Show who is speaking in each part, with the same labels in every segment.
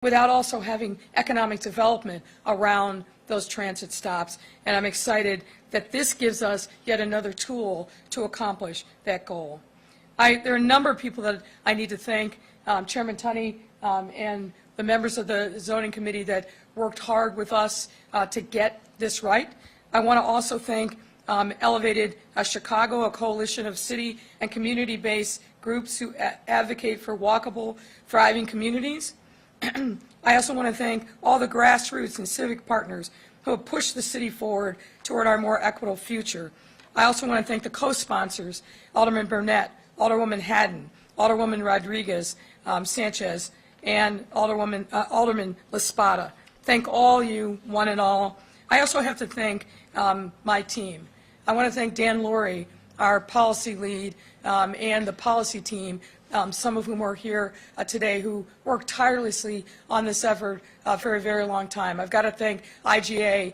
Speaker 1: without also having economic development around those transit stops. And I'm excited that this gives us yet another tool to accomplish that goal. There are a number of people that I need to thank, Chairman Tunney and the members of the zoning committee that worked hard with us to get this right. I want to also thank Elevated Chicago, a coalition of city and community-based groups who advocate for walkable, thriving communities. I also want to thank all the grassroots and civic partners who have pushed the city forward toward our more equitable future. I also want to thank the co-sponsors, Alderman Burnett, Alderwoman Haddon, Alderwoman Rodriguez Sanchez, and Alderman Laspada. Thank all you, one and all. I also have to thank my team. I want to thank Dan Lori, our policy lead, and the policy team, some of whom are here today, who worked tirelessly on this effort for a very long time. I've got to thank IGA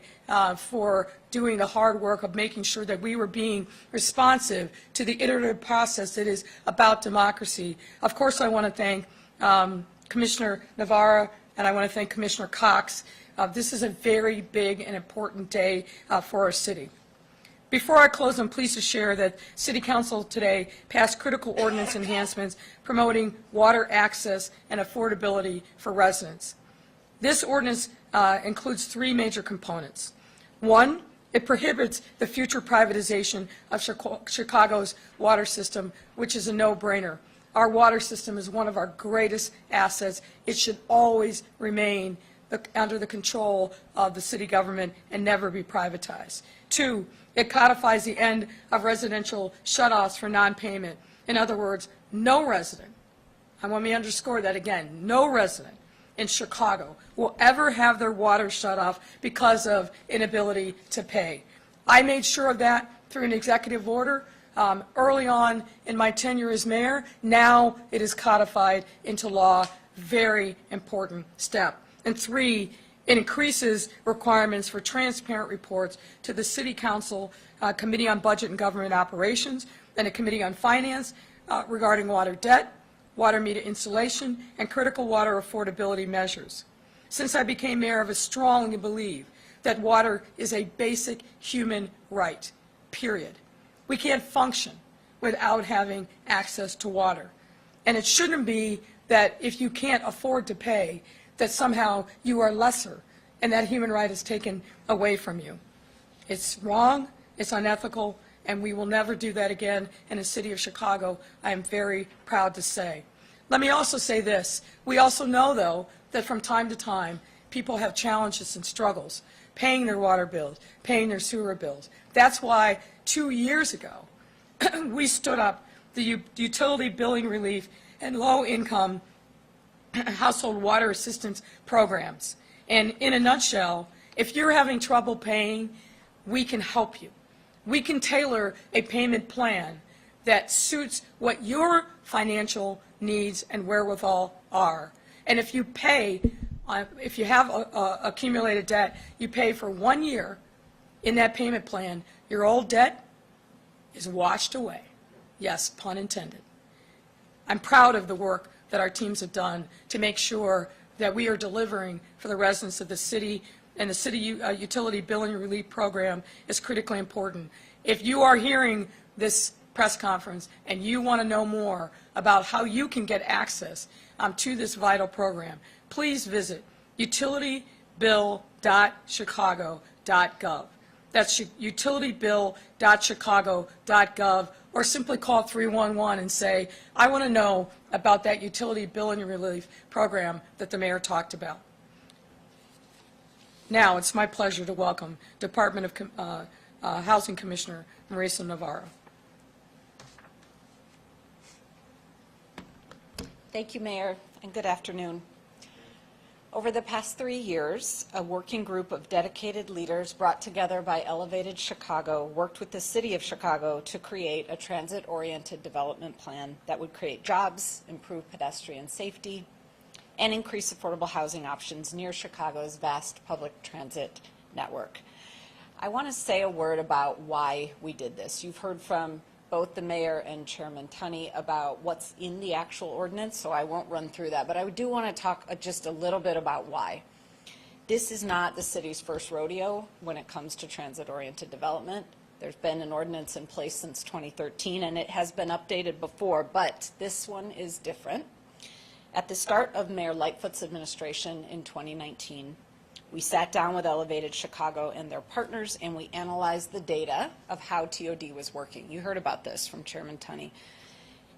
Speaker 1: for doing the hard work of making sure that we were being responsive to the iterative process that is about democracy. Of course, I want to thank Commissioner Navarro, and I want to thank Commissioner Cox. This is a very big and important day for our city. Before I close, I'm pleased to share that City Council today passed critical ordinance enhancements promoting water access and affordability for residents. This ordinance includes three major components. One, it prohibits the future privatization of Chicago's water system, which is a no-brainer. Our water system is one of our greatest assets. It should always remain under the control of the city government and never be privatized. Two, it codifies the end of residential shutoffs for non-payment. In other words, no resident, I want me to underscore that again, no resident in Chicago will ever have their water shut off because of inability to pay. I made sure of that through an executive order early on in my tenure as mayor. Now it is codified into law. Very important step. And three, it increases requirements for transparent reports to the City Council Committee on Budget and Government Operations and a Committee on Finance regarding water debt, water meter installation, and critical water affordability measures. Since I became mayor, I strongly believe that water is a basic human right, period. We can't function without having access to water. And it shouldn't be that if you can't afford to pay, that somehow you are lesser and that human right is taken away from you. It's wrong, it's unethical, and we will never do that again in the city of Chicago, I am very proud to say. Let me also say this. We also know, though, that from time to time, people have challenges and struggles paying their water bills, paying their sewer bills. That's why 2 years ago, we stood up the utility billing relief and low-income household water assistance programs. And in a nutshell, if you're having trouble paying, we can help you. We can tailor a payment plan that suits what your financial needs and wherewithal are. And if you pay, if you have accumulated debt, you pay for 1 year in that payment plan, your old debt is washed away. Yes, pun intended. I'm proud of the work that our teams have done to make sure that we are delivering for the residents of the city, and the city utility billing relief program is critically important. If you are hearing this press conference and you want to know more about how you can get access to this vital program, please visit utilitybill.chicago.gov. That's utilitybill.chicago.gov, or simply call 311 and say, I want to know about that utility billing relief program that the mayor talked about. Now it's my pleasure to welcome Department of Housing Commissioner Marisa Navarro.
Speaker 2: Thank you, Mayor, and good afternoon. Over the past 3 years, a working group of dedicated leaders brought together by Elevated Chicago worked with the City of Chicago to create a transit-oriented development plan that would create jobs, improve pedestrian safety, and increase affordable housing options near Chicago's vast public transit network. I want to say a word about why we did this. You've heard from both the mayor and Chairman Tunney about what's in the actual ordinance, so I won't run through that. But I do want to talk just a little bit about why. This is not the city's first rodeo when it comes to transit-oriented development. There's been an ordinance in place since 2013, and it has been updated before, but this one is different. At the start of Mayor Lightfoot's administration in 2019, we sat down with Elevated Chicago and their partners, and we analyzed the data of how TOD was working. You heard about this from Chairman Tunney.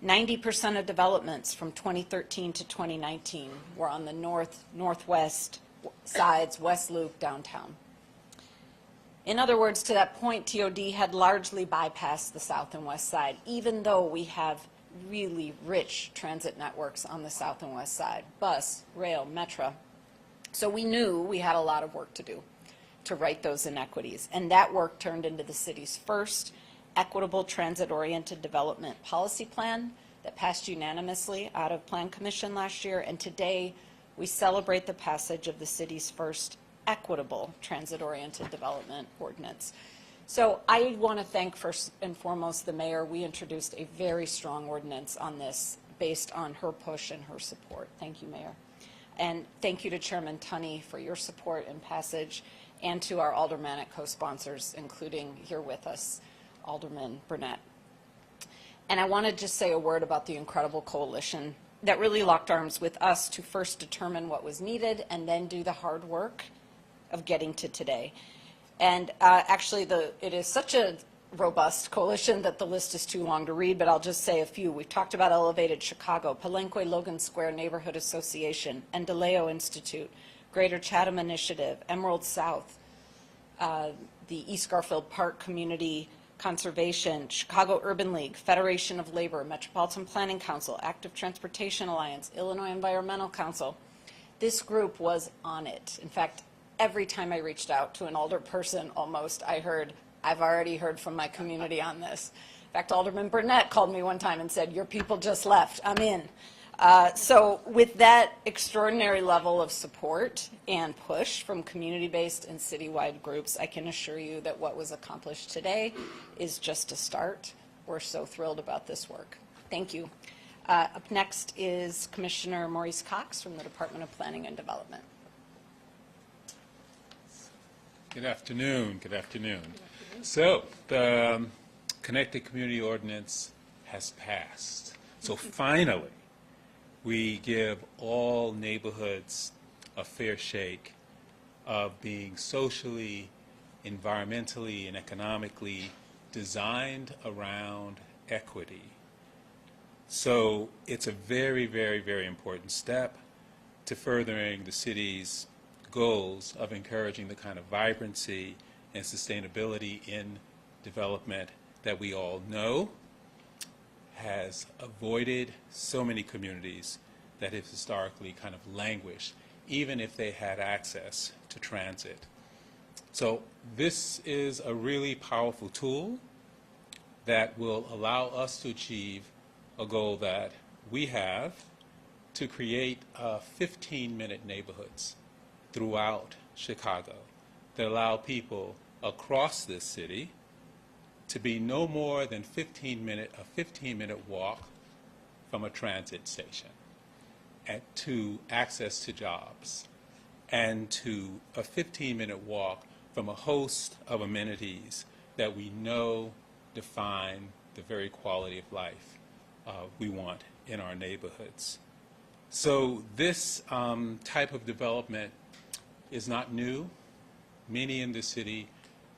Speaker 2: 90% of developments from 2013 to 2019 were on the northwest sides, West Loop, downtown. In other words, to that point, TOD had largely bypassed the south and west side, even though we have really rich transit networks on the south and west side, bus, rail, metro. So we knew we had a lot of work to do to right those inequities, and that work turned into the city's first equitable transit-oriented development policy plan that passed unanimously out of Plan Commission last year, and today we celebrate the passage of the city's first equitable transit-oriented development ordinance. So I want to thank first and foremost the mayor. We introduced a very strong ordinance on this based on her push and her support. Thank you, Mayor. And thank you to Chairman Tunney for your support and passage, and to our aldermanic co-sponsors, including here with us, Alderman Burnett. And I want to just say a word about the incredible coalition that really locked arms with us to first determine what was needed and then do the hard work of getting to today. And actually, it is such a robust coalition that the list is too long to read, but I'll just say a few. We've talked about Elevated Chicago, Palenque Logan Square Neighborhood Association, and DeLeo Institute, Greater Chatham Initiative, Emerald South, the East Garfield Park Community Conservation, Chicago Urban League, Federation of Labor, Metropolitan Planning Council, Active Transportation Alliance, Illinois Environmental Council. This group was on it. In fact, every time I reached out to an alder person, almost, I heard, I've already heard from my community on this. In fact, Alderman Burnett called me one time and said, your people just left, I'm in. So with that extraordinary level of support and push from community-based and citywide groups, I can assure you that what was accomplished today is just a start. We're so thrilled about this work. Thank you. Up next is Commissioner Maurice Cox from the Department of Planning and Development.
Speaker 3: Good afternoon. Good afternoon. So the Connected Community Ordinance has passed. So finally, we give all neighborhoods a fair shake of being socially, environmentally, and economically designed around equity. So it's a very, very, very important step to furthering the city's goals of encouraging the kind of vibrancy and sustainability in development that we all know has avoided so many communities that have historically kind of languished, even if they had access to transit. So this is a really powerful tool that will allow us to achieve a goal that we have to create 15-minute neighborhoods throughout Chicago that allow people across this city to be no more than a 15-minute walk from a transit station, and to access to jobs, and to a 15-minute walk from a host of amenities that we know define the very quality of life we want in our neighborhoods. So this type of development is not new. Many in the city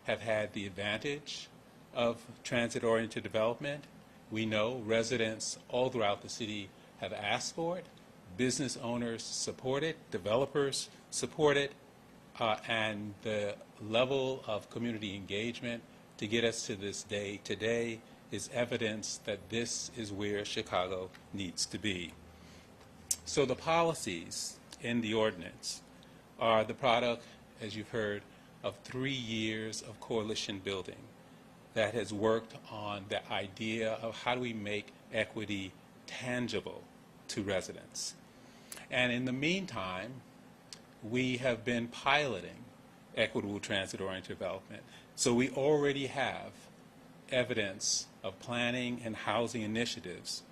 Speaker 3: have had the advantage of transit-oriented development. We know residents all throughout the city have asked for it. Business owners support it. Developers support it. And the level of community engagement to get us to this day today is evidence that this is where Chicago needs to be. So the policies in the ordinance are the product, as you've heard, of 3 years of coalition building that has worked on the idea of how do we make equity tangible to residents. And in the meantime, we have been piloting equitable transit-oriented development. So we already have evidence of planning and housing initiatives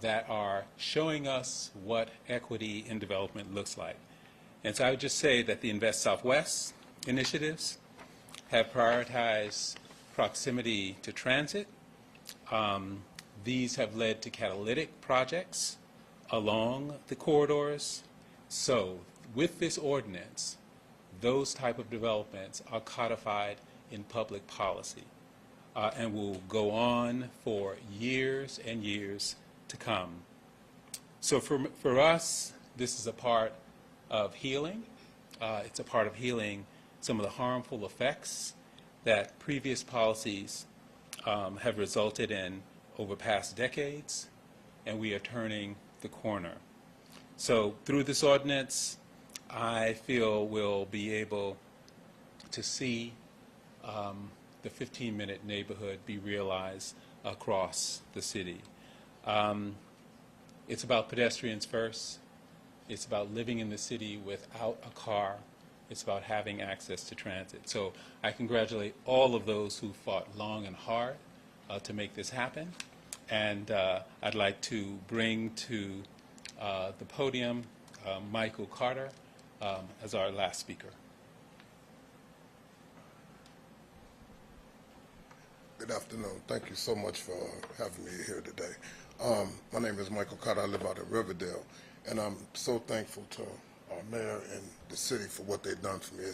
Speaker 3: that are showing us what equity in development looks like. And so I would just say that the Invest Southwest initiatives have prioritized proximity to transit. These have led to catalytic projects along the corridors. So with this ordinance, those type of developments are codified in public policy and will go on for years and years to come. So for us, this is a part of healing. It's a part of healing some of the harmful effects that previous policies have resulted in over past decades, and we are turning the corner. So through this ordinance, I feel we'll be able to see the 15-minute neighborhood be realized across the city. It's about pedestrians first. It's about living in the city without a car. It's about having access to transit. So I congratulate all of those who fought long and hard to make this happen. And I'd like to bring to the podium Michael Carter as our last speaker.
Speaker 4: Good afternoon. Thank you so much for having me here today. My name is Michael Carter. I live out in Riverdale, and I'm so thankful to our mayor and the city for what they've done for me.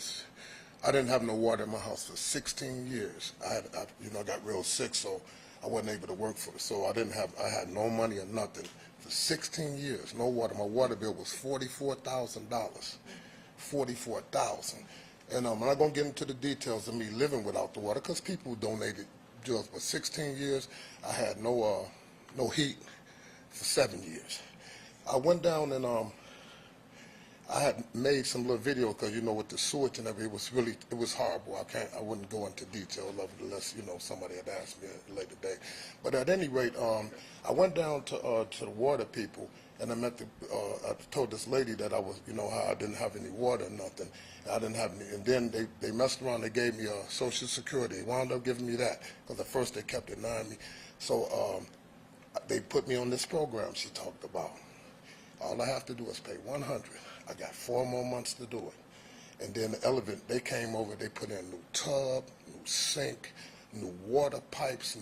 Speaker 4: I didn't have no water in my house for 16 years. I got real sick, so I wasn't able to work for it. So I had no money or nothing for 16 years. No water. My water bill was $44,000. $44,000. And I'm not going to get into the details of me living without the water because people donated just for 16 years. I had no heat for 7 years. I went down and I had made some little video because with the sewage and everything, it was horrible. I wouldn't go into detail of it unless somebody had asked me at a later date. But at any rate, I went down to the water people, and I told this lady that I was how I didn't have any water or nothing. I didn't have any, and then they messed around. They gave me Social Security. They wound up giving me that because at first they kept denying me. So they put me on this program she talked about. All I have to do is pay $100. I got 4 more months to do it. And then the elevator, they came over, they put in a new tub, new sink, new water pipes,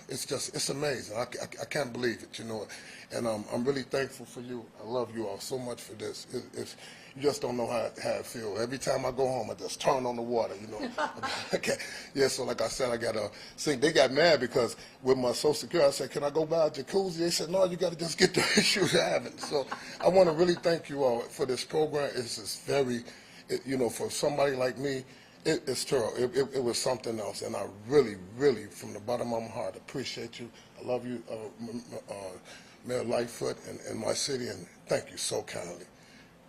Speaker 4: it's amazing. I can't believe it, And I'm really thankful for you. I love you all so much for this. You just don't know how it feels. Every time I go home, I just turn on the water, Okay. Yeah, so like I said, I got a sink. They got mad because with my Social Security, I said, can I go buy a jacuzzi? They said, no, you got to just get the issues having. So I want to really thank you all for this program. It's just very, for somebody like me, it's terrible. It was something else, and I really, really, from the bottom of my heart, appreciate you. I love you, Mayor Lightfoot, and my city, and thank you so kindly.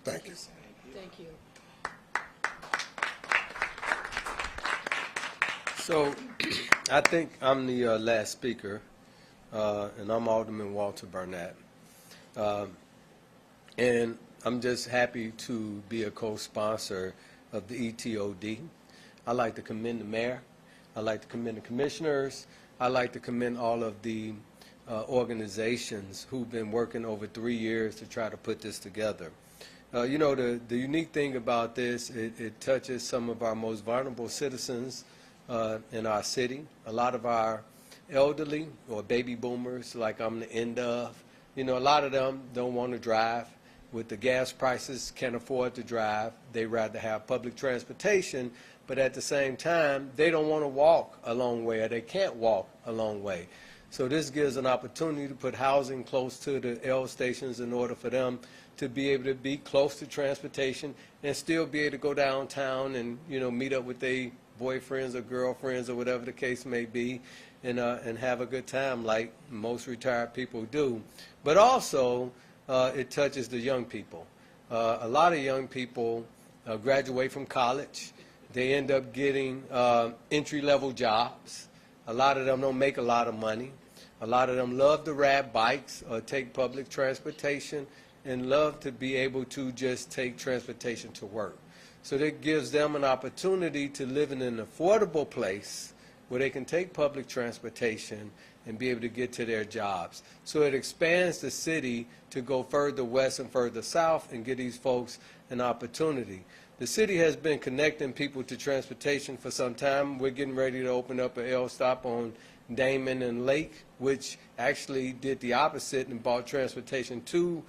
Speaker 4: Thank you.
Speaker 1: Thank you.
Speaker 5: So I think I'm the last speaker, and I'm Alderman Walter Burnett. And I'm just happy to be a co-sponsor of the ETOD. I'd like to commend the mayor. I'd like to commend the commissioners. I'd like to commend all of the organizations who've been working over 3 years to try to put this together. The unique thing about this, it touches some of our most vulnerable citizens in our city. A lot of our elderly or baby boomers, like I'm the end of, a lot of them don't want to drive. With the gas prices, can't afford to drive. They rather have public transportation, but at the same time, they don't want to walk a long way, or they can't walk a long way. So this gives an opportunity to put housing close to the L stations in order for them to be able to be close to transportation and still be able to go downtown and, meet up with their boyfriends or girlfriends or whatever the case may be and have a good time like most retired people do. But also, it touches the young people. A lot of young people graduate from college. They end up getting entry-level jobs. A lot of them don't make a lot of money. A lot of them love to ride bikes or take public transportation and love to be able to just take transportation to work. So that gives them an opportunity to live in an affordable place where they can take public transportation and be able to get to their jobs. So it expands the city to go further west and further south and give these folks an opportunity. The city has been connecting people to transportation for some time. We're getting ready to open up an L stop on Damon and Lake, which actually did the opposite and brought transportation to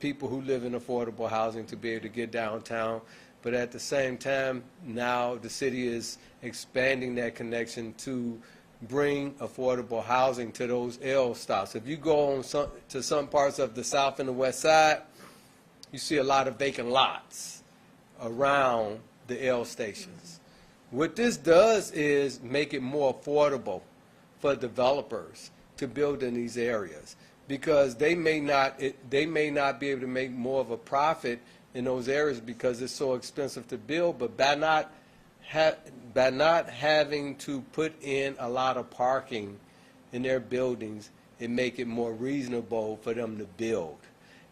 Speaker 5: people who live in affordable housing to be able to get downtown. But at the same time, now the city is expanding that connection to bring affordable housing to those L stops. If you go on to some parts of the south and the west side, you see a lot of vacant lots around the L stations. What this does is make it more affordable for developers to build in these areas, because they may not be able to make more of a profit in those areas because it's so expensive to build, but by not having to put in a lot of parking in their buildings, it make it more reasonable for them to build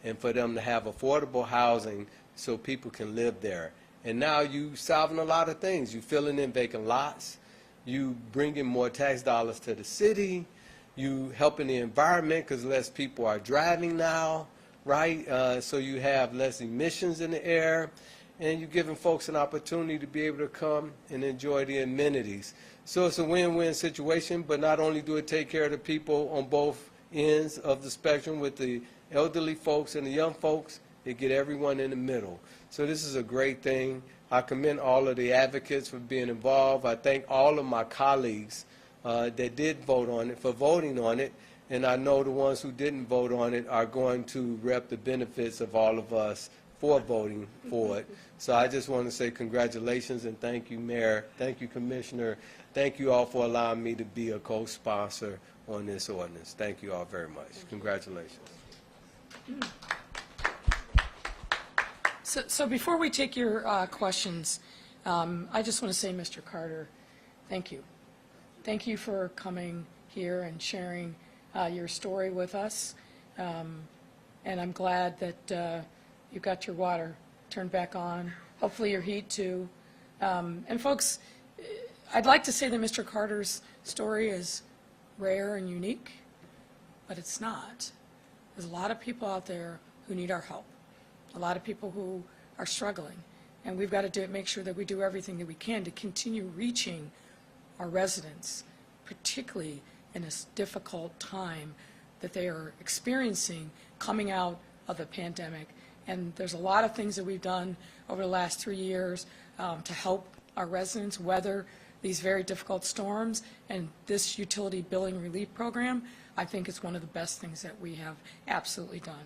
Speaker 5: and for them to have affordable housing so people can live there. And now you solving a lot of things. You filling in vacant lots, you bringing more tax dollars to the city, you helping the environment because less people are driving now, right? So you have less emissions in the air, and you're giving folks an opportunity to be able to come and enjoy the amenities. So it's a win-win situation, but not only do it take care of the people on both ends of the spectrum with the elderly folks and the young folks, it get everyone in the middle. So this is a great thing. I commend all of the advocates for being involved. I thank all of my colleagues that did vote on it for voting on it, and I know the ones who didn't vote on it are going to rep the benefits of all of us for voting for it. So I just want to say congratulations and thank you, Mayor. Thank you, Commissioner. Thank you all for allowing me to be a co-sponsor on this ordinance. Thank you all very much. Congratulations.
Speaker 1: So before we take your questions, I just want to say, Mr. Carter, thank you. Thank you for coming here and sharing your story with us. And I'm glad that you got your water turned back on, hopefully your heat too. And folks, I'd like to say that Mr. Carter's story is rare and unique, but it's not. There's a lot of people out there who need our help, a lot of people who are struggling, and we've got to make sure that we do everything that we can to continue reaching our residents, particularly in this difficult time that they are experiencing coming out of the pandemic. And there's a lot of things that we've done over the last 3 years to help our residents weather these very difficult storms. And this utility billing relief program, I think, is one of the best things that we have absolutely done.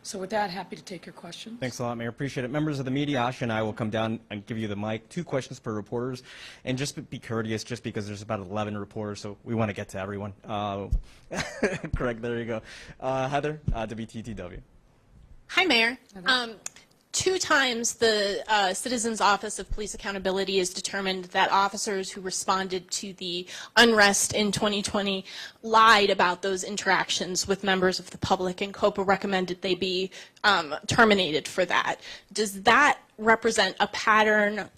Speaker 1: So with that, happy to take your questions.
Speaker 6: Thanks a lot, Mayor. Appreciate it. Members of the media, Asha and I will come down and give you the mic. 2 questions per reporters. And just be courteous, just because there's about 11 reporters, so we want to get to everyone. Correct, there you go. Heather, WTTW.
Speaker 7: Hi, Mayor. 2 times the Citizens Office of Police Accountability has determined that officers who responded to the unrest in 2020 lied about those interactions with members of the public, and COPA recommended they be terminated for that. Does that represent a pattern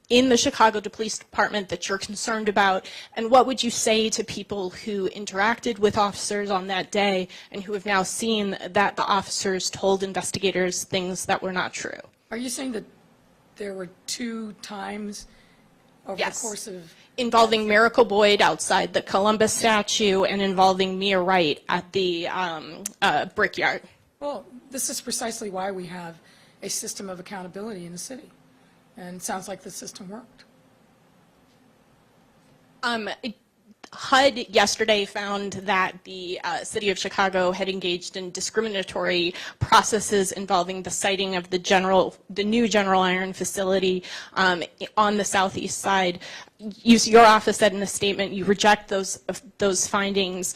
Speaker 7: in the Chicago Police Department that you're concerned about? And what would you say to people who interacted with officers on that day and who have now seen that the officers told investigators things that were not true?
Speaker 1: Are you saying that there were 2 times over
Speaker 7: Yes.
Speaker 1: the course of...
Speaker 7: Involving Miracle Boyd outside the Columbus statue and involving Mia Wright at the Brickyard?
Speaker 1: Well, this is precisely why we have a system of accountability in the city. And it sounds like the system worked.
Speaker 7: HUD yesterday found that the city of Chicago had engaged in discriminatory processes involving the siting of the new General Iron facility on the southeast side. Your office said in a statement you reject those findings.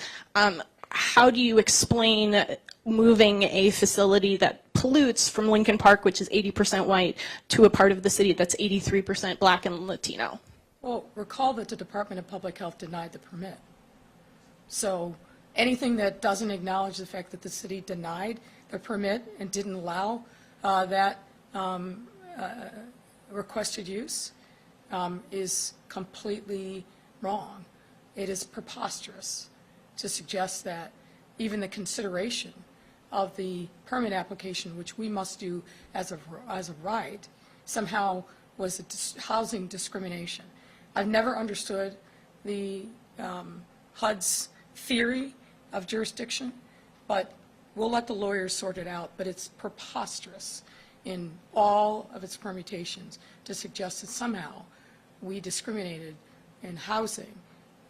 Speaker 7: How do you explain moving a facility that pollutes from Lincoln Park, which is 80% white, to a part of the city that's 83% black and Latino?
Speaker 1: Well, recall that the Department of Public Health denied the permit. So anything that doesn't acknowledge the fact that the city denied the permit and didn't allow that requested use is completely wrong. it is preposterous to suggest that even the consideration of the permit application, which we must do as a right, somehow was a housing discrimination. I've never understood the HUD's theory of jurisdiction, but we'll let the lawyers sort it out. But it's preposterous in all of its permutations to suggest that somehow we discriminated in housing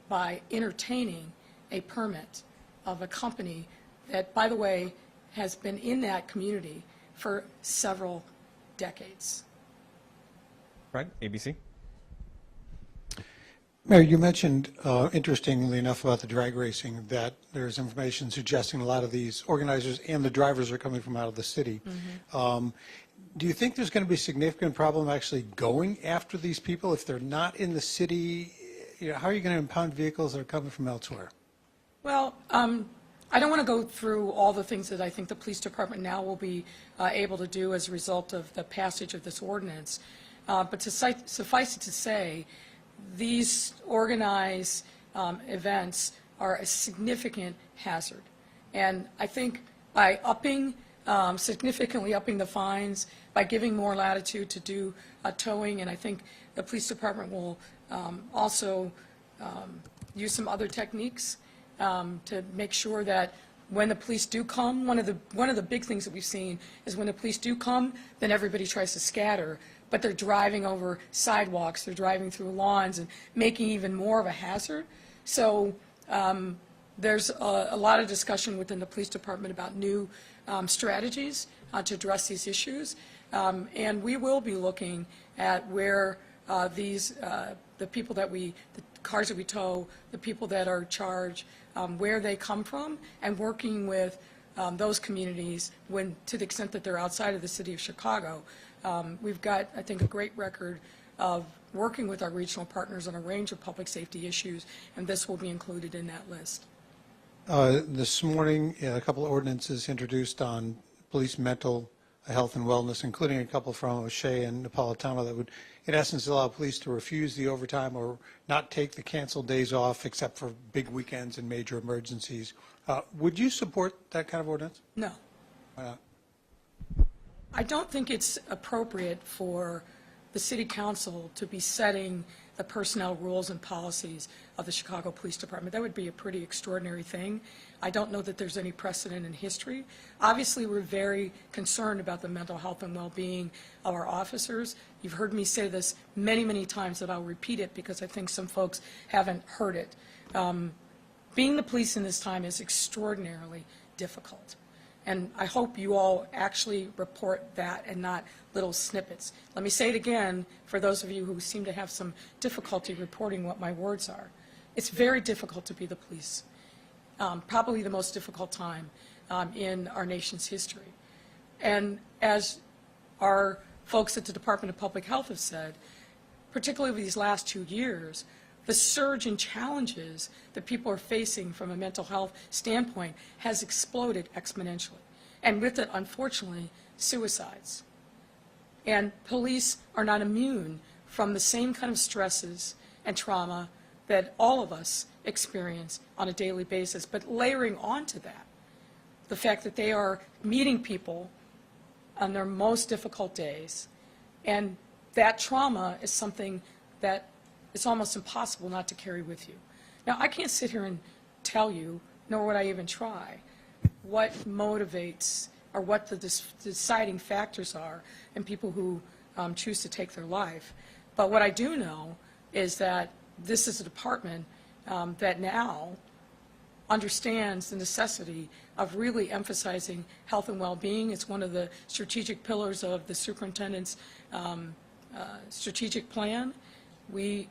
Speaker 1: by entertaining a permit of a company that, by the way, has been in that community for several decades.
Speaker 6: Right, ABC?
Speaker 8: Mayor, you mentioned, interestingly enough, about the drag racing, that there's information suggesting a lot of these organizers and the drivers are coming from out of the city. Do you think there's going to be a significant problem actually going after these people if they're not in the city? You know, how are you going to impound vehicles that are coming from elsewhere?
Speaker 1: Well, I don't want to go through all the things that I think the police department now will be able to do as a result of the passage of this ordinance. But to suffice it to say, these organized events are a significant hazard. And I think by significantly upping the fines, by giving more latitude to do towing, and I think the police department will also use some other techniques to make sure that when the police do come, one of the big things that we've seen is when the police do come, then everybody tries to scatter, but they're driving over sidewalks, they're driving through lawns and making even more of a hazard. So there's a lot of discussion within the police department about new strategies to address these issues, and we will be looking at where the people that the cars that we tow, the people that are charged, where they come from, and working with those communities to the extent that they're outside of the city of Chicago. We've got, I think, a great record of working with our regional partners on a range of public safety issues, and this will be included in that list.
Speaker 8: This morning, a couple of ordinances introduced on police mental health and wellness, including a couple from O'Shea and Napolitano that would, in essence, allow police to refuse the overtime or not take the canceled days off except for big weekends and major emergencies. Would you support that kind of ordinance?
Speaker 1: No.
Speaker 8: Why not?
Speaker 1: I don't think it's appropriate for the city council to be setting the personnel rules and policies of the Chicago Police Department. That would be a pretty extraordinary thing. I don't know that there's any precedent in history. Obviously, we're very concerned about the mental health and well-being of our officers. You've heard me say this many, many times, that I'll repeat it because I think some folks haven't heard it. Being the police in this time is extraordinarily difficult. And I hope you all actually report that and not little snippets. Let me say it again for those of you who seem to have some difficulty reporting what my words are. It's very difficult to be the police, probably the most difficult time in our nation's history. And as our folks at the Department of Public Health have said, particularly over these last 2 years, the surge in challenges that people are facing from a mental health standpoint has exploded exponentially. And with it, unfortunately, suicides. And police are not immune from the same kind of stresses and trauma that all of us experience on a daily basis. But layering onto that, the fact that they are meeting people on their most difficult days, and that trauma is something that it's almost impossible not to carry with you. Now, I can't sit here and tell you, nor would I even try, what motivates or what the deciding factors are in people who choose to take their life. But what I do know is that this is a department that now understands the necessity of really emphasizing health and well-being. It's one of the strategic pillars of the superintendent's strategic plan. We,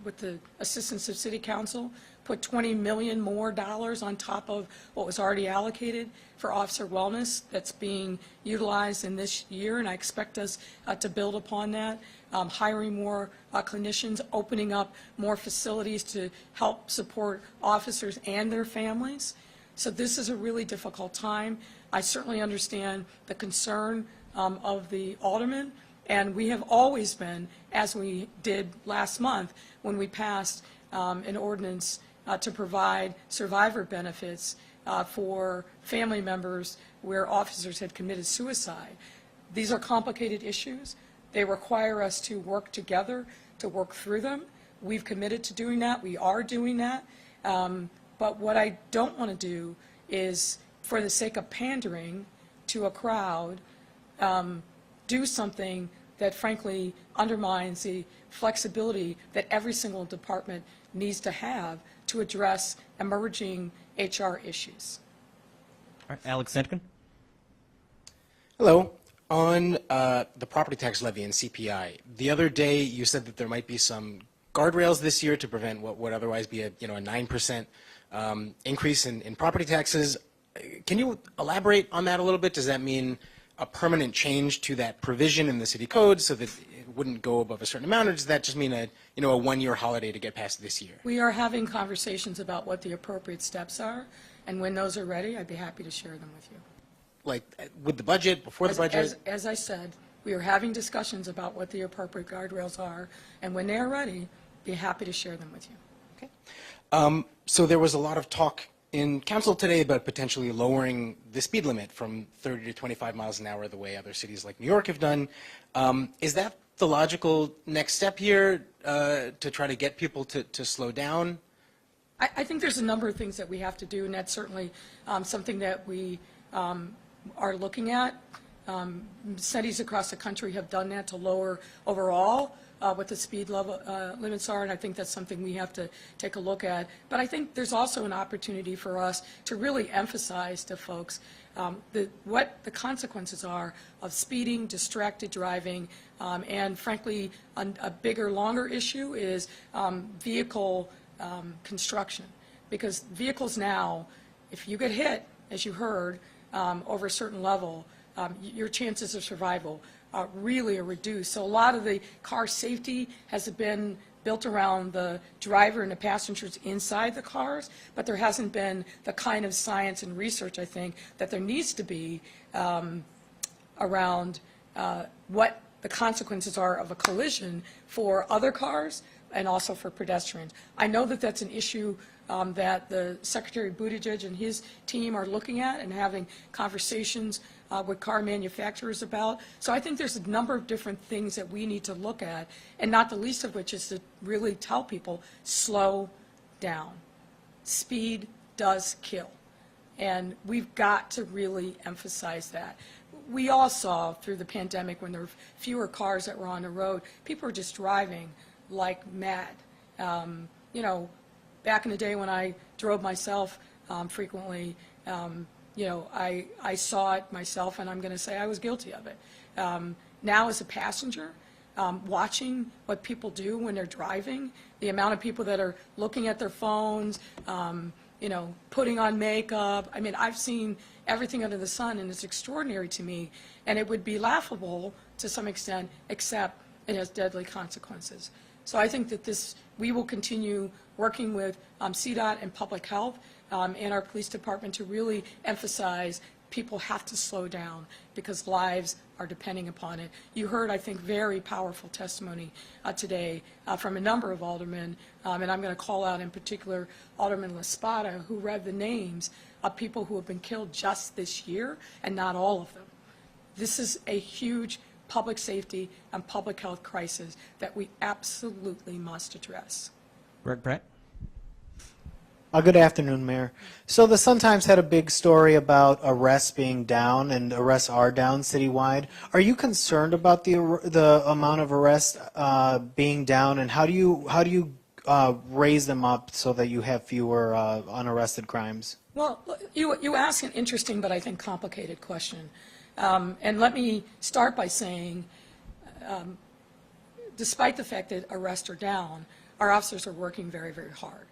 Speaker 1: with the assistance of City Council, put $20 million more on top of what was already allocated for officer wellness that's being utilized in this year, and I expect us to build upon that, hiring more clinicians, opening up more facilities to help support officers and their families. So this is a really difficult time. I certainly understand the concern of the aldermen, and we have always been, as we did last month when we passed an ordinance to provide survivor benefits for family members where officers had committed suicide. These are complicated issues. They require us to work together to work through them. We've committed to doing that. We are doing that. But what I don't want to do is, for the sake of pandering to a crowd, do something that frankly undermines the flexibility that every single department needs to have to address emerging HR issues.
Speaker 6: All right, Alex Sandkin.
Speaker 9: Hello. On the property tax levy and CPI, the other day you said that there might be some guardrails this year to prevent what would otherwise be a 9% increase in property taxes. Can you elaborate on that a little bit? Does that mean a permanent change to that provision in the city code so that it wouldn't go above a certain amount, or does that just mean a one-year holiday to get past this year?
Speaker 1: We are having conversations about what the appropriate steps are, and when those are ready, I'd be happy to share them with you.
Speaker 9: Like with the budget, before the budget?
Speaker 1: As I said, we are having discussions about what the appropriate guardrails are, and when they are ready, be happy to share them with you.
Speaker 9: Okay. So there was a lot of talk in council today about potentially lowering the speed limit from 30 to 25 miles an hour the way other cities like New York have done. Is that the logical next step here to try to get people to slow down?
Speaker 1: I think there's a number of things that we have to do, and that's certainly something that we are looking at. Cities across the country have done that to lower overall what the speed level, limits are, and I think that's something we have to take a look at. But I think there's also an opportunity for us to really emphasize to folks what the consequences are of speeding, distracted driving, and frankly, a bigger, longer issue is vehicle construction. Because vehicles now, if you get hit, as you heard, over a certain level, your chances of survival really are reduced. So a lot of the car safety has been built around the driver and the passengers inside the cars, but there hasn't been the kind of science and research, I think, that there needs to be around what the consequences are of a collision for other cars and also for pedestrians. I know that that's an issue that the Secretary Buttigieg and his team are looking at and having conversations with car manufacturers about. So I think there's a number of different things that we need to look at, and not the least of which is to really tell people, slow down. Speed does kill, and we've got to really emphasize that. We all saw through the pandemic when there were fewer cars that were on the road, people were just driving like mad. Back in the day when I drove myself frequently, I saw it myself, and I'm going to say I was guilty of it. Now as a passenger, watching what people do when they're driving, the amount of people that are looking at their phones, putting on makeup. I mean, I've seen everything under the sun, and it's extraordinary to me, and it would be laughable to some extent, except it has deadly consequences. So I think that we will continue working with CDOT and Public Health and our police department to really emphasize people have to slow down because lives are depending upon it. You heard, I think, very powerful testimony today from a number of aldermen, and I'm going to call out in particular Alderman LaSpada, who read the names of people who have been killed just this year, and not all of them. This is a huge public safety and public health crisis that we absolutely must address.
Speaker 6: Greg Pratt.
Speaker 10: Good afternoon, Mayor. So the Sun-Times had a big story about arrests being down, and arrests are down citywide. Are you concerned about the amount of arrests being down, and how do you raise them up so that you have fewer unarrested crimes?
Speaker 1: Well, you ask an interesting but I think complicated question. And let me start by saying, despite the fact that arrests are down, our officers are working very, very hard.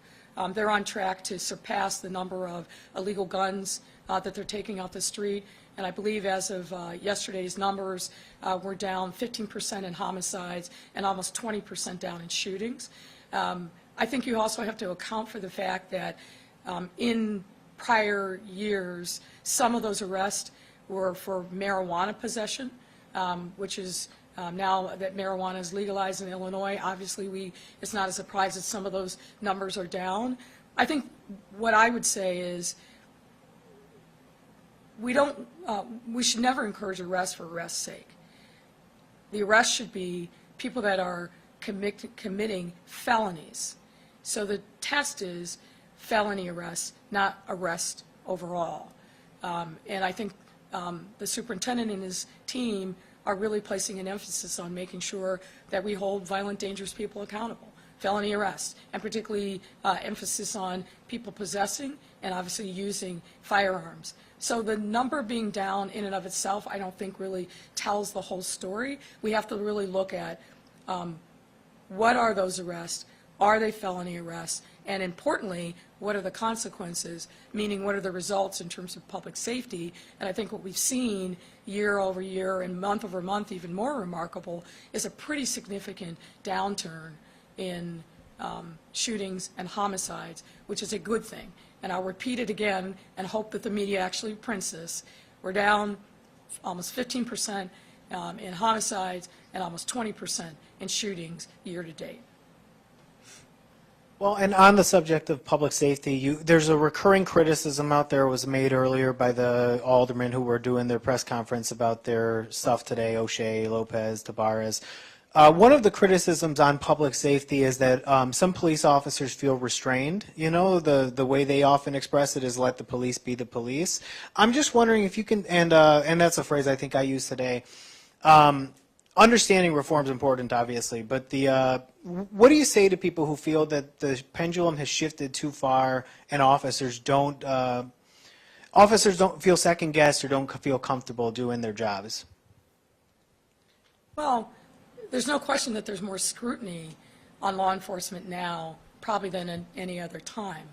Speaker 1: They're on track to surpass the number of illegal guns that they're taking off the street. And I believe as of yesterday's numbers, we're down 15% in homicides and almost 20% down in shootings. I think you also have to account for the fact that in prior years, some of those arrests were for marijuana possession, which is Now that marijuana is legalized in Illinois, obviously it's not a surprise that some of those numbers are down. I think what I would say is we should never encourage arrest for arrest's sake. The arrest should be people that are committing felonies. So the test is felony arrest, not arrest overall. And I think the superintendent and his team are really placing an emphasis on making sure that we hold violent, dangerous people accountable, felony arrest, and particularly emphasis on people possessing and obviously using firearms. So the number being down in and of itself, I don't think really tells the whole story. We have to really look at what are those arrests? Are they felony arrests? And importantly, what are the consequences, meaning what are the results in terms of public safety? And I think what we've seen year over year and month over month, even more remarkable, is a pretty significant downturn in shootings and homicides, which is a good thing. And I'll repeat it again and hope that the media actually prints this. We're down almost 15% in homicides and almost 20% in shootings year to date.
Speaker 10: Well, and on the subject of public safety, there's a recurring criticism out there was made earlier by the aldermen who were doing their press conference about their stuff today, O'Shea, Lopez, Tabarez. One of the criticisms on public safety is that some police officers feel restrained. You know, the way they often express it is let the police be the police. I'm just wondering if you can, and that's a phrase I think I used today, understanding reform is important, obviously, but what do you say to people who feel that the pendulum has shifted too far and officers don't feel second-guessed or don't feel comfortable doing their jobs?
Speaker 1: Well, there's no question that there's more scrutiny on law enforcement now probably than in any other time.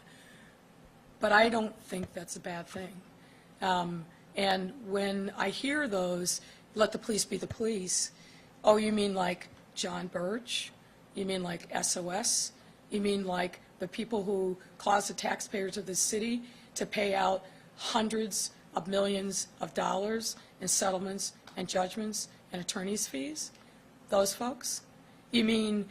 Speaker 1: But I don't think that's a bad thing. And when I hear those, let the police be the police, oh, you mean like John Birch? You mean like SOS? You mean like the people who caused the taxpayers of this city to pay out hundreds of millions of dollars in settlements and judgments and attorney's fees? Those folks? You mean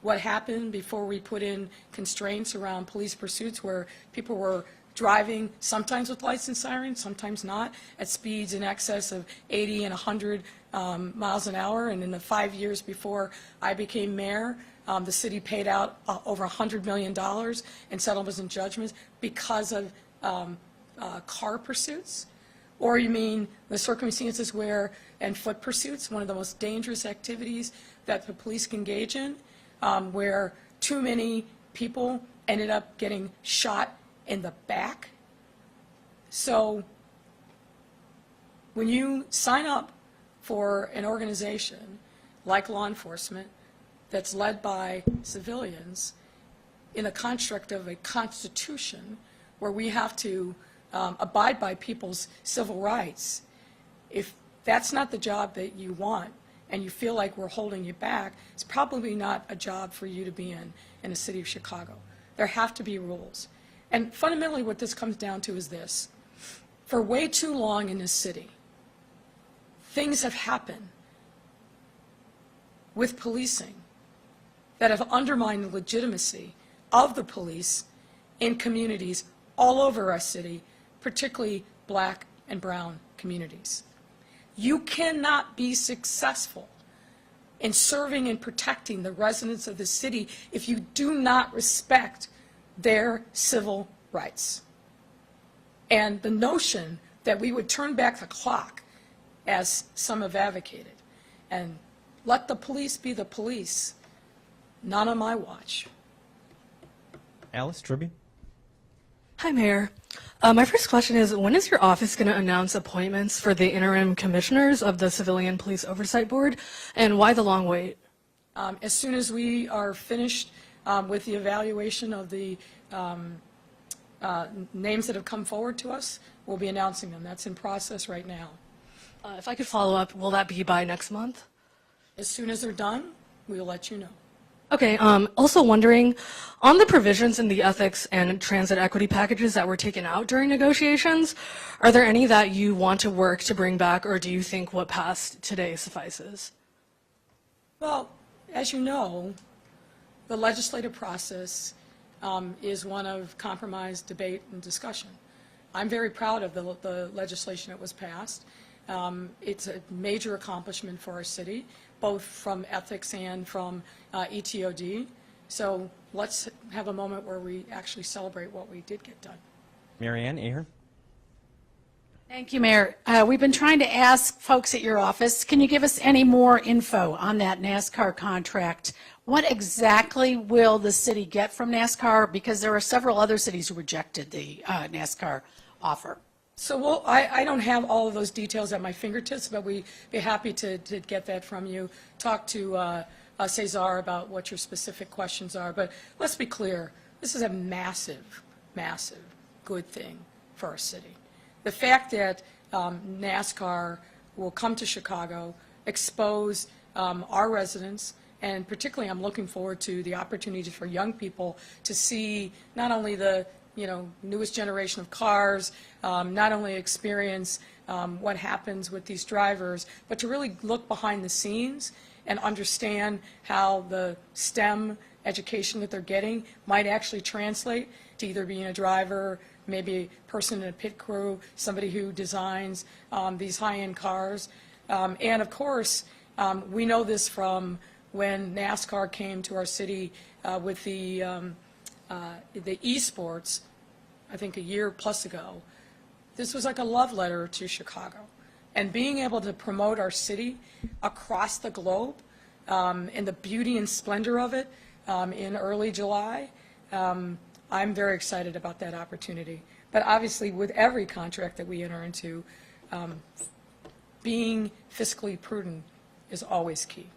Speaker 1: what happened before we put in constraints around police pursuits where people were driving, sometimes with lights and sirens, sometimes not, at speeds in excess of 80 and 100 miles an hour. And in the 5 years before I became mayor, the city paid out over $100 million in settlements and judgments because of car pursuits? Or you mean the circumstances where, and foot pursuits, one of the most dangerous activities that the police can engage in, where too many people ended up getting shot in the back? So when you sign up for an organization like law enforcement that's led by civilians in a construct of a constitution where we have to abide by people's civil rights, if that's not the job that you want and you feel like we're holding you back, it's probably not a job for you to be in the city of Chicago. There have to be rules. And fundamentally what this comes down to is this. For way too long in this city, things have happened with policing that have undermined the legitimacy of the police in communities all over our city, particularly black and brown communities. You cannot be successful in serving and protecting the residents of the city if you do not respect their civil rights. And the notion that we would turn back the clock, as some have advocated, and let the police be the police, not on my watch.
Speaker 6: Alice, Tribune.
Speaker 11: Hi, Mayor. My first question is, when is your office going to announce appointments for the interim commissioners of the Civilian Police Oversight Board, and why the long wait?
Speaker 1: As soon as we are finished with the evaluation of the names that have come forward to us, we'll be announcing them. That's in process right now.
Speaker 11: If I could follow up, will that be by next month?
Speaker 1: As soon as they're done, we will let you know.
Speaker 11: Okay, also wondering, on the provisions in the ethics and transit equity packages that were taken out during negotiations, are there any that you want to work to bring back, or do you think what passed today suffices?
Speaker 1: Well, as you know, the legislative process is one of compromise, debate, and discussion. I'm very proud of the legislation that was passed. It's a major accomplishment for our city, both from ethics and from ETOD. So let's have a moment where we actually celebrate what we did get done.
Speaker 6: Mary Ann Ahern.
Speaker 12: Thank you, Mayor. We've been trying to ask folks at your office, can you give us any more info on that NASCAR contract? What exactly will the city get from NASCAR? Because there are several other cities who rejected the NASCAR offer.
Speaker 1: So I don't have all of those details at my fingertips, but we'd be happy to get that from you. Talk to Cesar about what your specific questions are. But let's be clear, this is a massive, massive good thing for our city. The fact that NASCAR will come to Chicago, expose our residents, and particularly I'm looking forward to the opportunity for young people to see not only the newest generation of cars, not only experience what happens with these drivers, but to really look behind the scenes and understand how the STEM education that they're getting might actually translate to either being a driver, maybe a person in a pit crew, somebody who designs these high-end cars. And of course, we know this from when NASCAR came to our city with the esports, I think a year plus ago. This was like a love letter to Chicago. And being able to promote our city across the globe and the beauty and splendor of it in early July, I'm very excited about that opportunity. But obviously, with every contract that we enter into, being fiscally prudent is always key.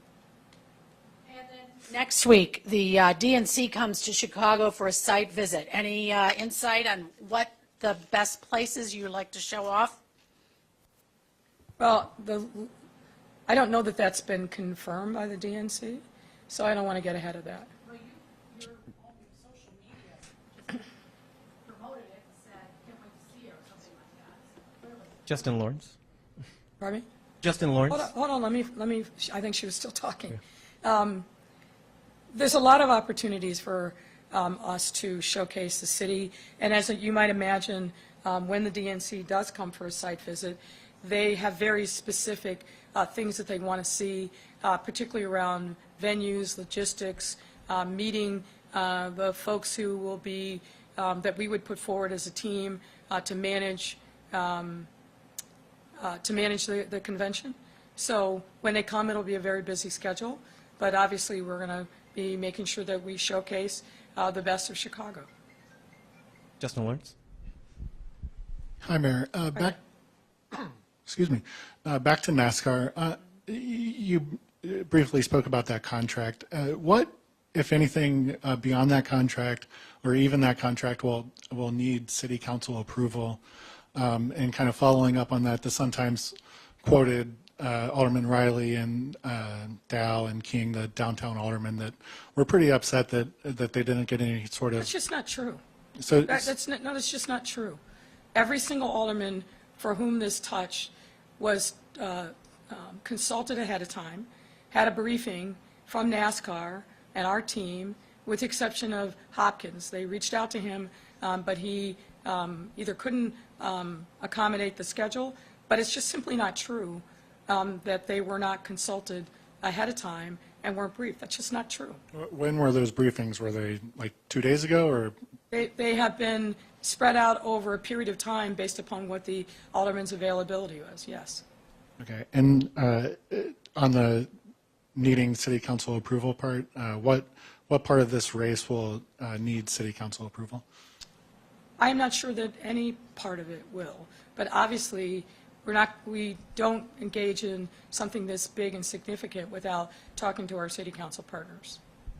Speaker 12: Next week, the DNC comes to Chicago for a site visit. Any insight on what the best places you'd like to show off?
Speaker 1: Well, I don't know that that's been confirmed by the DNC, so I don't want to get ahead of that.
Speaker 12: Well, your social media promoted it and said, can't wait to see her, or something like that. Clearly.
Speaker 6: Justin Lawrence.
Speaker 1: Pardon me?
Speaker 6: Justin Lawrence.
Speaker 1: Hold on, let me, I think she was still talking. There's a lot of opportunities for us to showcase the city, and as you might imagine, when the DNC does come for a site visit, they have very specific things that they want to see, particularly around venues, logistics, meeting the folks who will be, that we would put forward as a team to manage the convention. So when they come, it'll be a very busy schedule, but obviously we're going to be making sure that we showcase the best of Chicago.
Speaker 6: Justin Lawrence.
Speaker 13: Hi, Mayor. Excuse me. Back to NASCAR. You briefly spoke about that contract. What, if anything, beyond that contract, or even that contract, will need city council approval? And kind of following up on that, the Sun-Times quoted Alderman Riley and Dow and King, the downtown aldermen, that were pretty upset that they didn't get any sort of.
Speaker 1: That's just not true.
Speaker 13: So
Speaker 1: That's just not true. Every single alderman for whom this touched was consulted ahead of time, had a briefing from NASCAR and our team, with the exception of Hopkins. They reached out to him, but he either couldn't accommodate the schedule, but it's just simply not true that they were not consulted ahead of time and weren't briefed. That's just not true.
Speaker 13: when were those briefings? Were they like 2 days ago, or?
Speaker 1: They have been spread out over a period of time based upon what the alderman's availability was, yes.
Speaker 13: Okay, and on the needing city council approval part, what part of this race will need city council approval?
Speaker 1: I'm not sure that any part of it will, but obviously, we don't engage in something this big and significant without talking to our city council partners.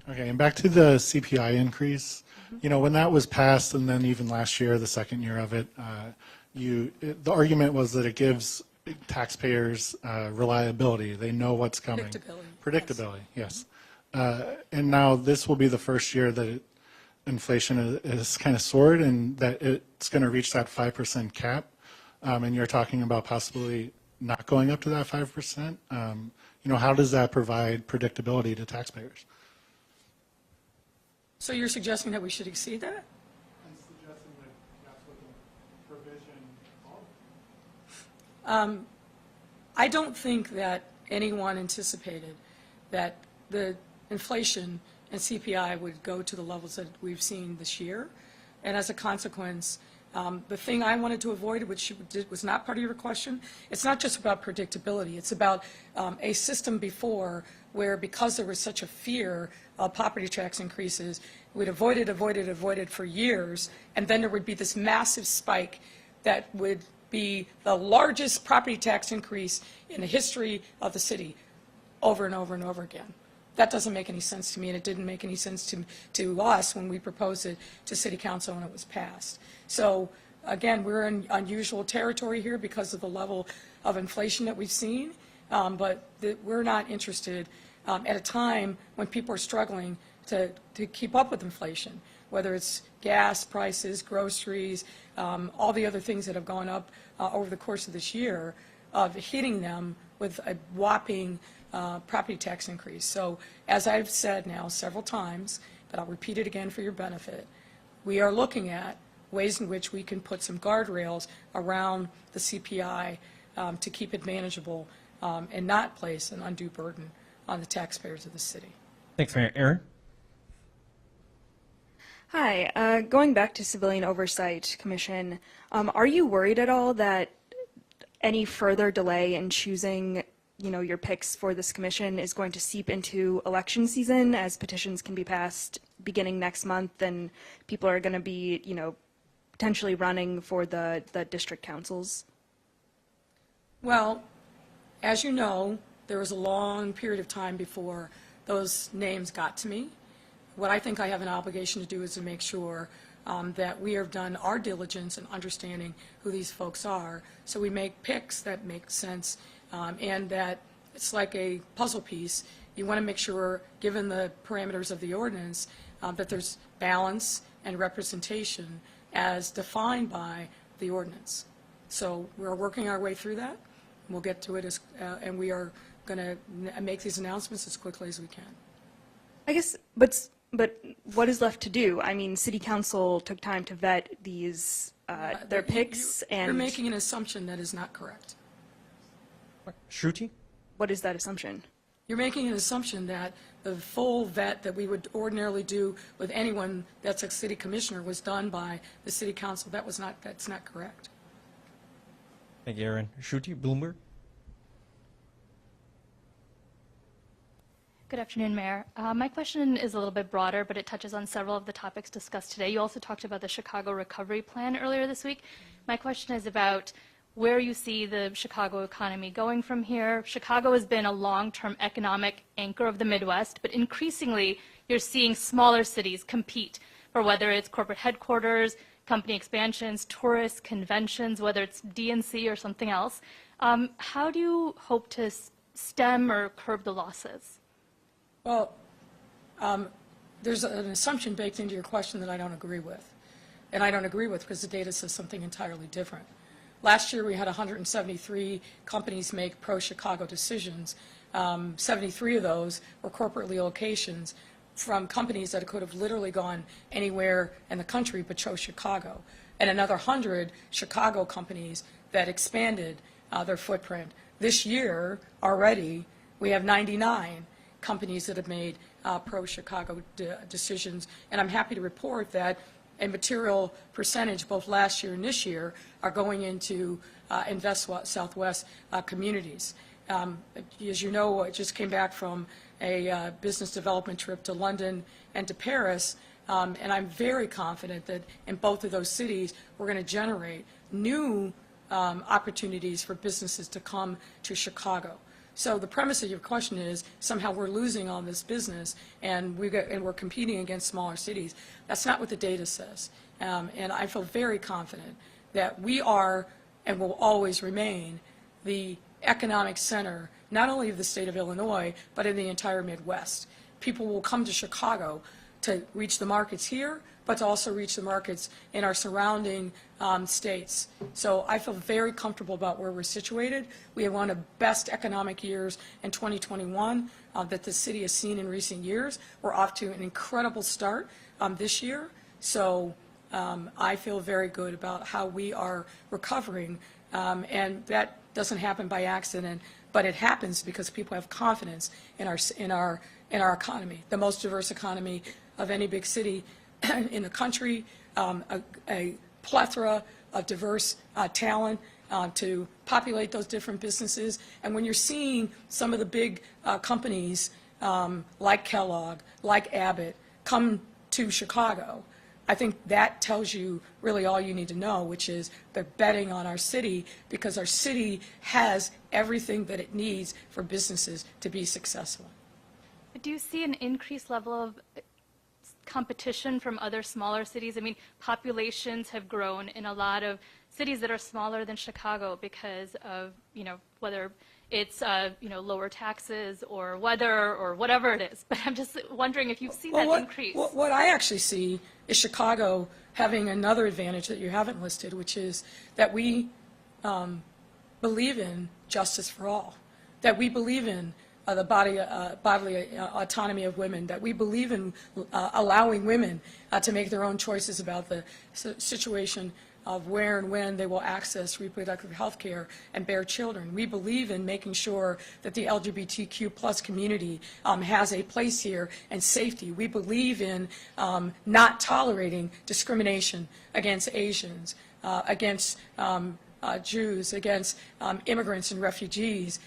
Speaker 13: Okay, and back to the CPI increase, you know, when that was passed, and then even last year, the second year of it, the argument was that it gives taxpayers reliability. They know what's coming. Predictability, yes. And now this will be the first year that inflation is kind of soared, and that it's going to reach that 5% cap. And you're talking about possibly not going up to that 5%. You how does that provide predictability to taxpayers?
Speaker 1: So you're suggesting that we should exceed that?
Speaker 13: I'm suggesting that that's what the provision called.
Speaker 1: I don't think that anyone anticipated that the inflation and CPI would go to the levels that we've seen this year. And as a consequence, the thing I wanted to avoid, which was not part of your question, it's not just about predictability. It's about a system before where, because there was such a fear of property tax increases, we'd avoid it for years, and then there would be this massive spike that would be the largest property tax increase in the history of the city over and over and over again. That doesn't make any sense to me, and it didn't make any sense to us when we proposed it to City Council and it was passed. So, again, we're in unusual territory here because of the level of inflation that we've seen, but we're not interested at a time when people are struggling to keep up with inflation, whether it's gas prices, groceries, all the other things that have gone up over the course of this year, of hitting them with a whopping property tax increase. So, as I've said now several times, but I'll repeat it again for your benefit, we are looking at ways in which we can put some guardrails around the CPI to keep it manageable and not place an undue burden on the taxpayers of the city.
Speaker 6: Thanks, Mayor. Aaron?
Speaker 14: Hi, going back to Civilian Oversight Commission, are you worried at all that any further delay in choosing, your picks for this commission is going to seep into election season, as petitions can be passed beginning next month and people are going to be, potentially running for the district councils?
Speaker 1: Well, as you know, there was a long period of time before those names got to me. What I think I have an obligation to do is to make sure that we have done our diligence in understanding who these folks are, so we make picks that make sense, and that it's like a puzzle piece. You want to make sure, given the parameters of the ordinance, that there's balance and representation as defined by the ordinance. So we're working our way through that. We'll get to it, and we are going to make these announcements as quickly as we can.
Speaker 14: I guess, but what is left to do? I mean, City Council took time to vet these, their picks, and...
Speaker 1: You're making an assumption that is not correct.
Speaker 6: Shruti?
Speaker 14: What is that assumption?
Speaker 1: You're making an assumption that the full vet that we would ordinarily do with anyone that's a city commissioner was done by the City Council. That's not correct.
Speaker 6: Thank you, Aaron. Shruti, Bloomberg?
Speaker 15: Good afternoon, Mayor. My question is a little bit broader, but it touches on several of the topics discussed today. You also talked about the Chicago Recovery Plan earlier this week. My question is about where you see the Chicago economy going from here. Chicago has been a long-term economic anchor of the Midwest, but increasingly you're seeing smaller cities compete for whether it's corporate headquarters, company expansions, tourist conventions, whether it's DNC or something else. How do you hope to stem or curb the losses?
Speaker 1: Well, there's an assumption baked into your question that I don't agree with. And I don't agree with because the data says something entirely different. Last year, we had 173 companies make pro-Chicago decisions. 73 of those were corporate relocations from companies that could have literally gone anywhere in the country but chose Chicago. And another 100 Chicago companies that expanded their footprint. This year, already, we have 99 companies that have made pro-Chicago decisions. And I'm happy to report that a material percentage, both last year and this year, are going into Invest Southwest communities. As you know, I just came back from a business development trip to London and to Paris, and I'm very confident that in both of those cities, we're going to generate new opportunities for businesses to come to Chicago. So the premise of your question is somehow we're losing all this business and we're competing against smaller cities. That's not what the data says. And I feel very confident that we are and will always remain the economic center, not only of the state of Illinois, but in the entire Midwest. People will come to Chicago to reach the markets here, but to also reach the markets in our surrounding states. So I feel very comfortable about where we're situated. We have one of the best economic years in 2021 that the city has seen in recent years. We're off to an incredible start this year. So I feel very good about how we are recovering, and that doesn't happen by accident, but it happens because people have confidence in our economy, the most diverse economy of any big city in the country, a plethora of diverse talent to populate those different businesses. And when you're seeing some of the big companies like Kellogg, like Abbott, come to Chicago, I think that tells you really all you need to know, which is they're betting on our city because our city has everything that it needs for businesses to be successful.
Speaker 15: Do you see an increased level of competition from other smaller cities? I mean, populations have grown in a lot of cities that are smaller than Chicago because of, whether it's, lower taxes or weather or whatever it is. But I'm just wondering if you've seen that increase.
Speaker 1: What I actually see is Chicago having another advantage that you haven't listed, which is that we believe in justice for all, that we believe in the bodily autonomy of women, that we believe in allowing women to make their own choices about the situation of where and when they will access reproductive health care and bear children. We believe in making sure that the LGBTQ plus community has a place here and safety. We believe in not tolerating discrimination against Asians, against Jews, against immigrants and refugees.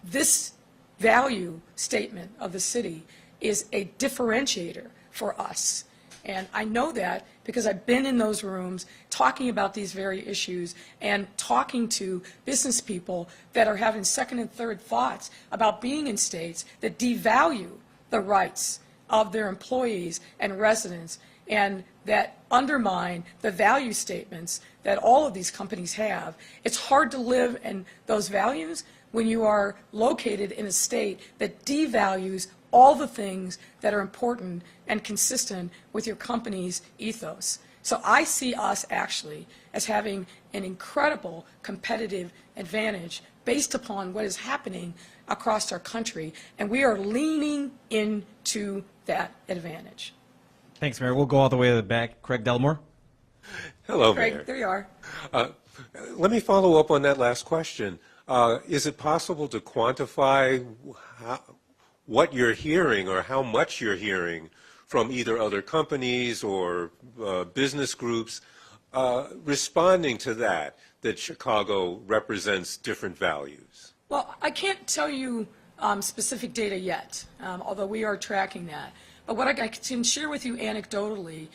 Speaker 1: This value statement of the city is a differentiator for us. And I know that because I've been in those rooms talking about these very issues and talking to business people that are having second and third thoughts about being in states that devalue the rights of their employees and residents and that undermine the value statements that all of these companies have. It's hard to live in those values when you are located in a state that devalues all the things that are important and consistent with your company's ethos. So I see us actually as having an incredible competitive advantage based upon what is happening across our country, and we are leaning into that advantage.
Speaker 6: Thanks, Mayor. We'll go all the way to the back. Craig Delmore.
Speaker 16: Hello,
Speaker 1: Craig,
Speaker 16: Mayor.
Speaker 1: there you are.
Speaker 16: Let me follow up on that last question. Is it possible to quantify what you're hearing or how much you're hearing from either other companies or business groups responding to that Chicago represents different values?
Speaker 1: Well, I can't tell you specific data yet, although we are tracking that. But what I can share with you anecdotally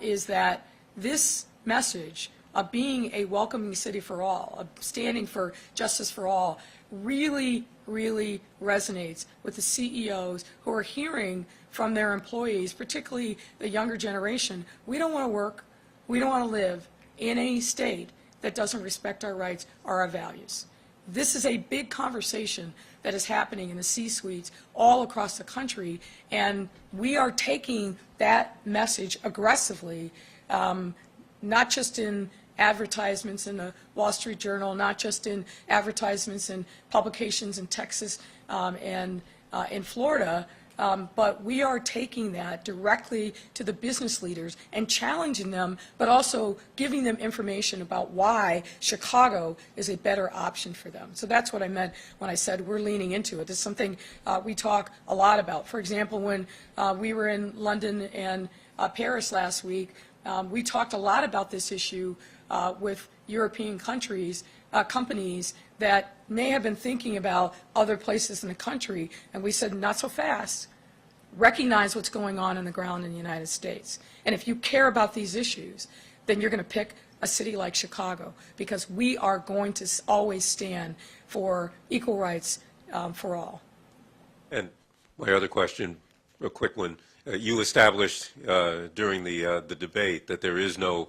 Speaker 1: is that this message of being a welcoming city for all, of standing for justice for all, really, really resonates with the CEOs who are hearing from their employees, particularly the younger generation. We don't want to work, we don't want to live in a state that doesn't respect our rights or our values. This is a big conversation that is happening in the C-suites all across the country, and we are taking that message aggressively, not just in advertisements in the Wall Street Journal, not just in advertisements in publications in Texas and in Florida, but we are taking that directly to the business leaders and challenging them, but also giving them information about why Chicago is a better option for them. So that's what I meant when I said we're leaning into it. It's something we talk a lot about. For example, when we were in London and Paris last week, we talked a lot about this issue with European countries, companies that may have been thinking about other places in the country, and we said, not so fast. Recognize what's going on the ground in the United States. And if you care about these issues, then you're going to pick a city like Chicago, because we are going to always stand for equal rights for all.
Speaker 16: And my other question, a quick one. You established during the debate that there is no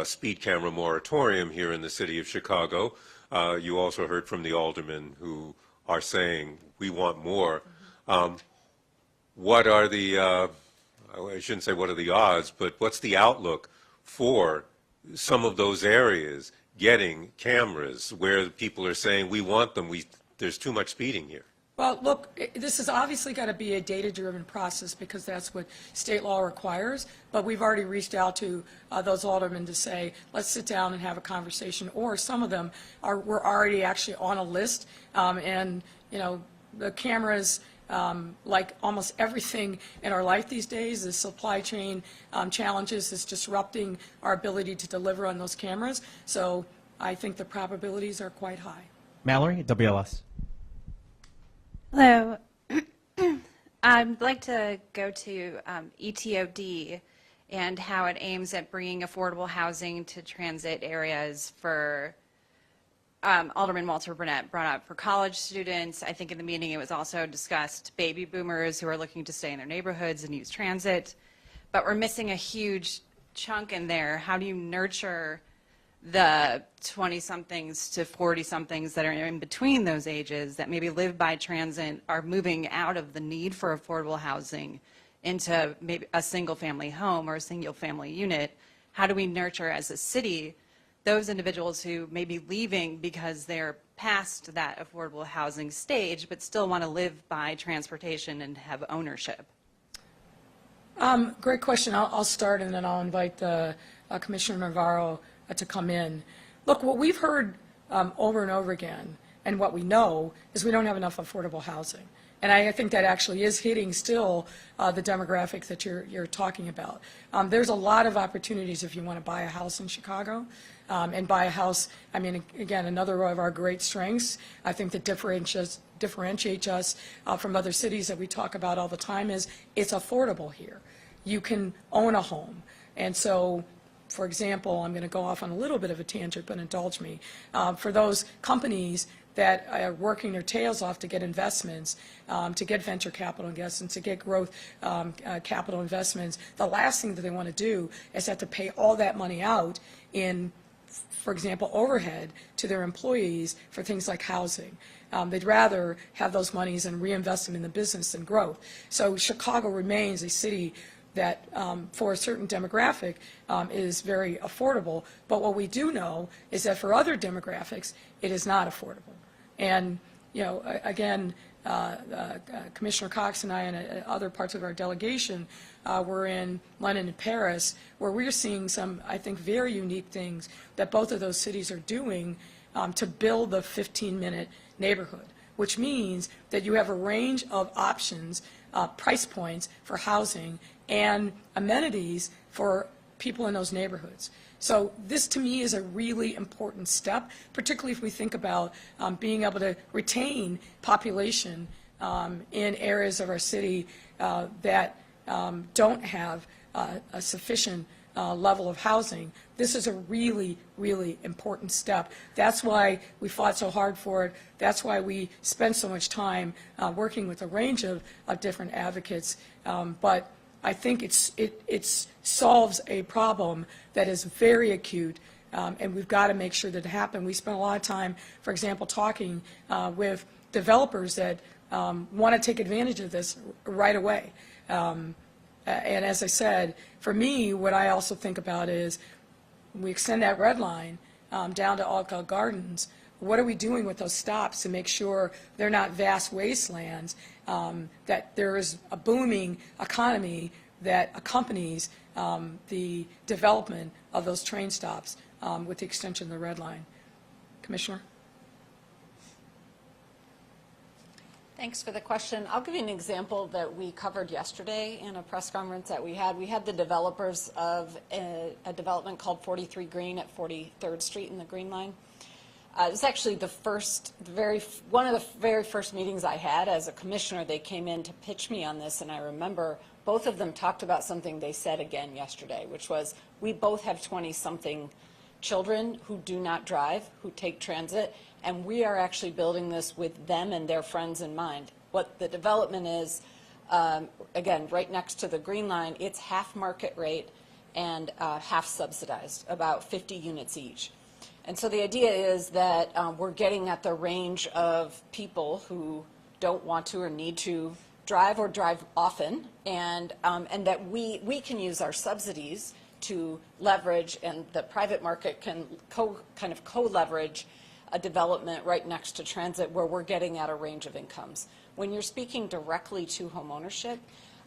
Speaker 16: speed camera moratorium here in the city of Chicago. You also heard from the aldermen who are saying we want more. What are the I shouldn't say what are the odds, but what's the outlook for some of those areas getting cameras where people are saying, we want them, there's too much speeding here?
Speaker 1: Well, look, this has obviously got to be a data-driven process because that's what state law requires, but we've already reached out to those aldermen to say, let's sit down and have a conversation, or some of them were already actually on a list, and, you know, the cameras, like almost everything in our life these days, the supply chain challenges is disrupting our ability to deliver on those cameras, so I think the probabilities are quite high.
Speaker 6: Mallory, WLS.
Speaker 17: Hello. I'd like to go to ETOD and how it aims at bringing affordable housing to transit areas for Alderman Walter Burnett brought up for college students. I think in the meeting it was also discussed baby boomers who are looking to stay in their neighborhoods and use transit. But we're missing a huge chunk in there. How do you nurture the 20-somethings to 40-somethings that are in between those ages that maybe live by transit, are moving out of the need for affordable housing into maybe a single-family home or a single-family unit? How do we nurture as a city those individuals who may be leaving because they're past that affordable housing stage but still want to live by transportation and have ownership?
Speaker 1: Great question. I'll start and then I'll invite Commissioner Navarro to come in. Look, what we've heard over and over again, and what we know, is we don't have enough affordable housing. And I think that actually is hitting still the demographic that you're talking about. There's a lot of opportunities if you want to buy a house in Chicago. And buy a house, I mean, again, another of our great strengths, I think that differentiates us from other cities that we talk about all the time is it's affordable here. You can own a home. And so, for example, I'm going to go off on a little bit of a tangent, but indulge me. For those companies that are working their tails off to get investments, to get venture capital investments, to get growth capital investments, the last thing that they want to do is have to pay all that money out in, for example, overhead to their employees for things like housing. They'd rather have those monies and reinvest them in the business and growth. So Chicago remains a city that for a certain demographic is very affordable, but what we do know is that for other demographics, it is not affordable. And, you know, again, Commissioner Cox and I and other parts of our delegation were in London and Paris, where we're seeing some, I think, very unique things that both of those cities are doing to build the 15-minute neighborhood, which means that you have a range of options, price points for housing and amenities for people in those neighborhoods. So this, to me, is a really important step, particularly if we think about being able to retain population in areas of our city that don't have a sufficient level of housing. This is a really, really important step. That's why we fought so hard for it. That's why we spent so much time working with a range of different advocates. But I think it solves a problem that is very acute, and we've got to make sure that it happens. We spent a lot of time, for example, talking with developers that want to take advantage of this right away. And as I said, for me, what I also think about is we extend that red line down to Alcott Gardens. What are we doing with those stops to make sure they're not vast wastelands, that there is a booming economy that accompanies the development of those train stops with the extension of the red line? Commissioner?
Speaker 2: Thanks for the question. I'll give you an example that we covered yesterday in a press conference that we had. We had the developers of a development called 43 Green at 43rd Street in the Green Line. It was actually one of the very first meetings I had as a commissioner. They came in to pitch me on this, and I remember both of them talked about something they said again yesterday, which was, we both have 20-something children who do not drive, who take transit, and we are actually building this with them and their friends in mind. What the development is, again, right next to the Green Line, it's half market rate and half subsidized, about 50 units each. And so the idea is that we're getting at the range of people who don't want to or need to drive or drive often, and that we can use our subsidies to leverage, and the private market can kind of co-leverage a development right next to transit where we're getting at a range of incomes. When you're speaking directly to homeownership,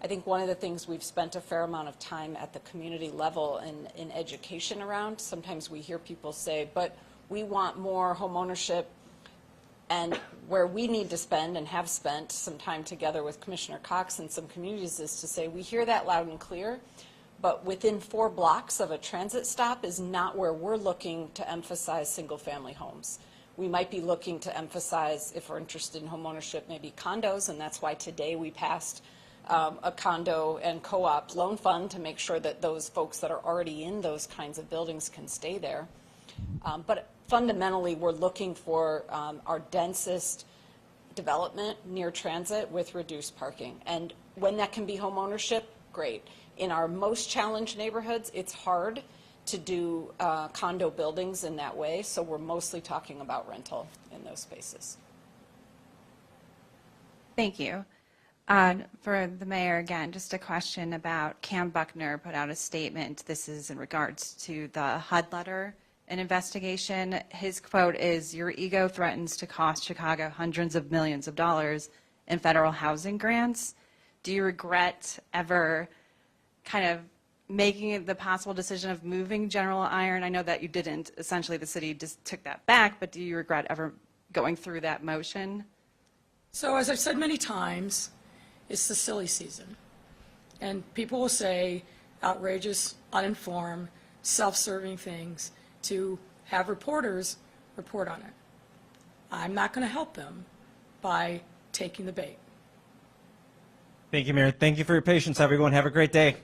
Speaker 2: I think one of the things we've spent a fair amount of time at the community level in education around, sometimes we hear people say, but we want more homeownership, and where we need to spend and have spent some time together with Commissioner Cox and some communities is to say, we hear that loud and clear, but within 4 blocks of a transit stop is not where we're looking to emphasize single-family homes. We might be looking to emphasize, if we're interested in homeownership, maybe condos, and that's why today we passed a condo and co-op loan fund to make sure that those folks that are already in those kinds of buildings can stay there. But fundamentally, we're looking for our densest development near transit with reduced parking. And when that can be home ownership, great. In our most challenged neighborhoods, it's hard to do condo buildings in that way, so we're mostly talking about rental in those spaces.
Speaker 17: Thank you. For the mayor, again, just a question about Cam Buckner put out a statement. This is in regards to the HUD letter and investigation. His quote is, "Your ego threatens to cost Chicago hundreds of millions of dollars in federal housing grants." Do you regret ever kind of making the possible decision of moving General Iron? I know that you didn't. Essentially, the city just took that back, but do you regret ever going through that motion?
Speaker 1: So as I've said many times, it's the silly season. And people will say outrageous, uninformed, self-serving things to have reporters report on it. I'm not going to help them by taking the bait.
Speaker 6: Thank you, Mayor. Thank you for your patience, everyone. Have a great day.